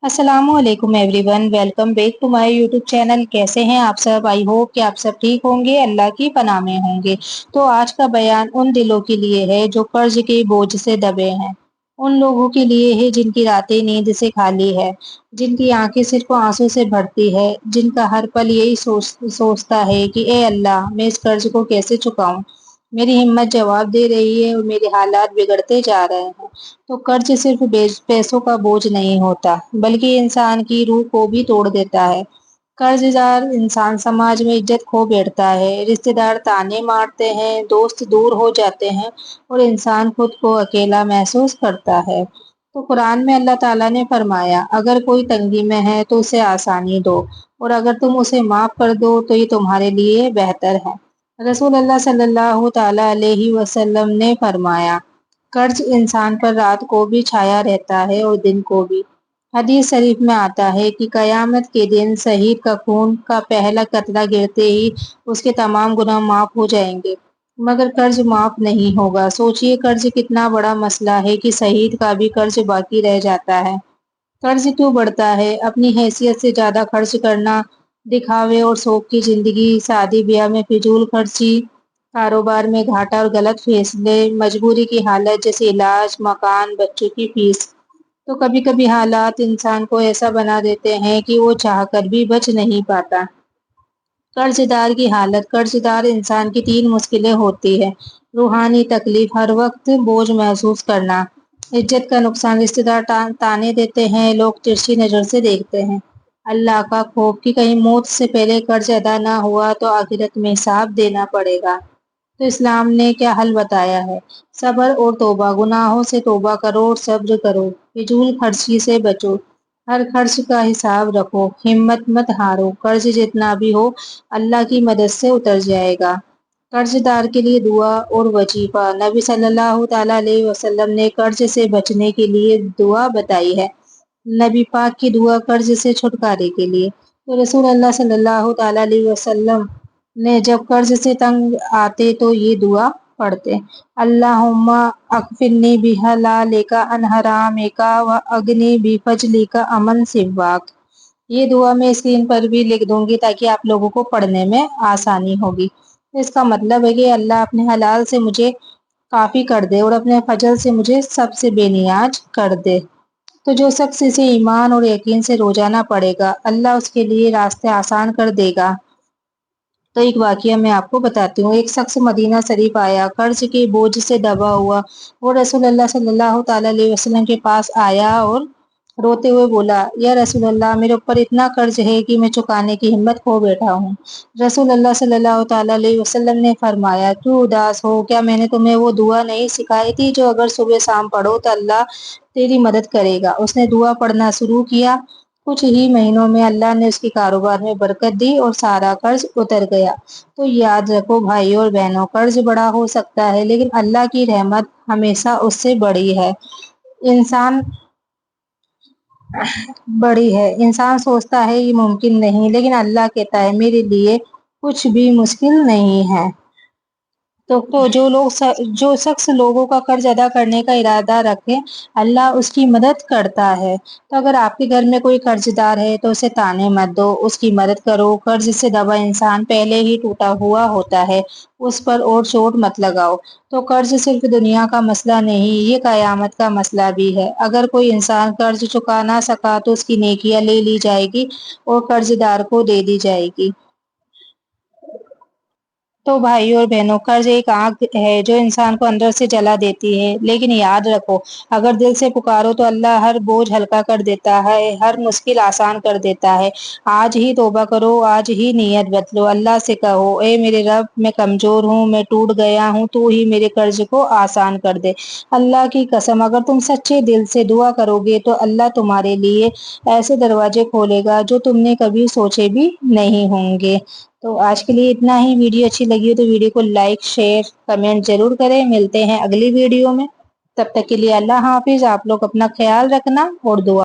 अस्सलाम वालेकुम everyone, welcome back to my YouTube channel. कैसे हैं आप सब? आई होप कि आप सब ठीक होंगे, अल्लाह की पनाह में होंगे। तो आज का बयान उन दिलों के लिए है जो कर्ज के बोझ से दबे हैं, उन लोगों के लिए है जिनकी रातें नींद से खाली है, जिनकी आंखें सिर्फ आंसू से भरती है, जिनका हर पल यही सोचता है कि ए अल्लाह, मैं इस कर्ज को कैसे चुकाऊं। मेरी हिम्मत जवाब दे रही है और मेरे हालात बिगड़ते जा रहे हैं। तो कर्ज सिर्फ पैसों का बोझ नहीं होता, बल्कि इंसान की रूह को भी तोड़ देता है। कर्जदार इंसान समाज में इज्जत खो बैठता है, रिश्तेदार ताने मारते हैं, दोस्त दूर हो जाते हैं और इंसान खुद को अकेला महसूस करता है। तो कुरान में अल्लाह ताला ने फरमाया, अगर कोई तंगी में है तो उसे आसानी दो, और अगर तुम उसे माफ कर दो तो ये तुम्हारे लिए बेहतर है। रसूल अल्लाह सल्लल्लाहु ताला अलैहि वसल्लम ने फरमाया, कर्ज इंसान पर रात को भी छाया रहता है और दिन को भी। हदीस शरीफ में आता है कि कयामत के दिन शहीद का खून का पहला कतरा गिरते ही उसके तमाम गुनाह माफ हो जाएंगे, मगर कर्ज माफ नहीं होगा। सोचिए, कर्ज कितना बड़ा मसला है कि शहीद का भी कर्ज बाकी रह जाता है। कर्ज क्यों बढ़ता है? अपनी हैसियत से ज्यादा खर्च करना, दिखावे और शौक की जिंदगी, शादी ब्याह में फिजूल खर्ची, कारोबार में घाटा और गलत फैसले, मजबूरी की हालत जैसे इलाज, मकान, बच्चों की फीस। तो कभी कभी हालात इंसान को ऐसा बना देते हैं कि वो चाहकर भी बच नहीं पाता। कर्जदार की हालत। कर्जदार इंसान की तीन मुश्किलें होती है। रूहानी तकलीफ, हर वक्त बोझ महसूस करना। इज्जत का नुकसान, रिश्तेदार ताने देते हैं, लोग तिरछी नजर से देखते हैं। अल्लाह का खौफ कि कहीं मौत से पहले कर्ज अदा ना हुआ तो आखिरत में हिसाब देना पड़ेगा। तो इस्लाम ने क्या हल बताया है? सब्र और तौबा। गुनाहों से तौबा करो और सब्र करो। फिजूल खर्ची से बचो, हर खर्च का हिसाब रखो। हिम्मत मत हारो, कर्ज जितना भी हो अल्लाह की मदद से उतर जाएगा। कर्जदार के लिए दुआ और वजीफा। नबी सल्लल्लाहु ताला अलैहि वसल्लम ने कर्ज से बचने के लिए दुआ बताई है। नबी पाक की दुआ कर्ज से छुटकारे के लिए। तो रसूल अल्लाह सल्लल्लाहु ताला अलैहि वसल्लम ने जब कर्ज से तंग आते तो ये दुआ पढ़ते, अल्लाहुम्मा अकफिनी बिहलालिका अन हरामिका व अगनी बिफजलिका अमन सिवाक। ये दुआ मैं स्क्रीन पर भी लिख दूंगी ताकि आप लोगों को पढ़ने में आसानी होगी। इसका मतलब है कि अल्लाह अपने हलाल से मुझे काफी कर दे और अपने फजल से मुझे सबसे बेनियाज कर दे। तो जो शख्स इसे ईमान और यकीन से रोजाना पढ़ेगा, अल्लाह उसके लिए रास्ते आसान कर देगा। तो एक वाकया मैं आपको बताती हूँ। एक शख्स मदीना शरीफ आया, कर्ज के बोझ से दबा हुआ। वो रसूल अल्लाह सल्लल्लाहु ताला अलैहि वसल्लम के पास आया और रोते हुए बोला, या रसूल अल्लाह, मेरे ऊपर इतना कर्ज है कि मैं चुकाने की हिम्मत खो बैठा हूँ। रसूल अल्लाह सल्लल्लाहु ताला अलैहि वसल्लम ने फरमाया, क्यों उदास हो? क्या मैंने तुम्हें वो दुआ नहीं सिखाई थी जो अगर सुबह शाम पढ़ो तो अल्लाह तेरी मदद करेगा? उसने दुआ पढ़ना शुरू किया। कुछ ही महीनों में अल्लाह ने उसके कारोबार में बरकत दी और सारा कर्ज उतर गया। तो याद रखो भाइयों और बहनों, कर्ज बड़ा हो सकता है लेकिन अल्लाह की रहमत हमेशा उससे बड़ी है। इंसान इंसान सोचता है ये मुमकिन नहीं, लेकिन अल्लाह कहता है मेरे लिए कुछ भी मुश्किल नहीं है। तो जो शख्स लोगों का कर्ज अदा करने का इरादा रखे, अल्लाह उसकी मदद करता है। तो अगर आपके घर में कोई कर्जदार है तो उसे ताने मत दो, उसकी मदद करो। कर्ज से दबा इंसान पहले ही टूटा हुआ होता है, उस पर और चोट मत लगाओ। तो कर्ज सिर्फ दुनिया का मसला नहीं, ये कयामत का मसला भी है। अगर कोई इंसान कर्ज चुका ना सका तो उसकी नेकियां ले ली जाएगी और कर्जदार को दे दी जाएगी। तो भाइयों और बहनों, कर्ज एक आग है जो इंसान को अंदर से जला देती है, लेकिन याद रखो, अगर दिल से पुकारो तो अल्लाह हर बोझ हल्का कर देता है, हर मुश्किल आसान कर देता है। आज ही तौबा करो, आज ही नीयत बदलो, अल्लाह से कहो, ए मेरे रब, मैं कमजोर हूँ, मैं टूट गया हूँ, तू ही मेरे कर्ज को आसान कर दे। अल्लाह की कसम, अगर तुम सच्चे दिल से दुआ करोगे तो अल्लाह तुम्हारे लिए ऐसे दरवाजे खोलेगा जो तुमने कभी सोचे भी नहीं होंगे। तो आज के लिए इतना ही। वीडियो अच्छी लगी हो तो वीडियो को लाइक शेयर कमेंट जरूर करें। मिलते हैं अगली वीडियो में, तब तक के लिए अल्लाह हाफिज। आप लोग अपना ख्याल रखना और दुआ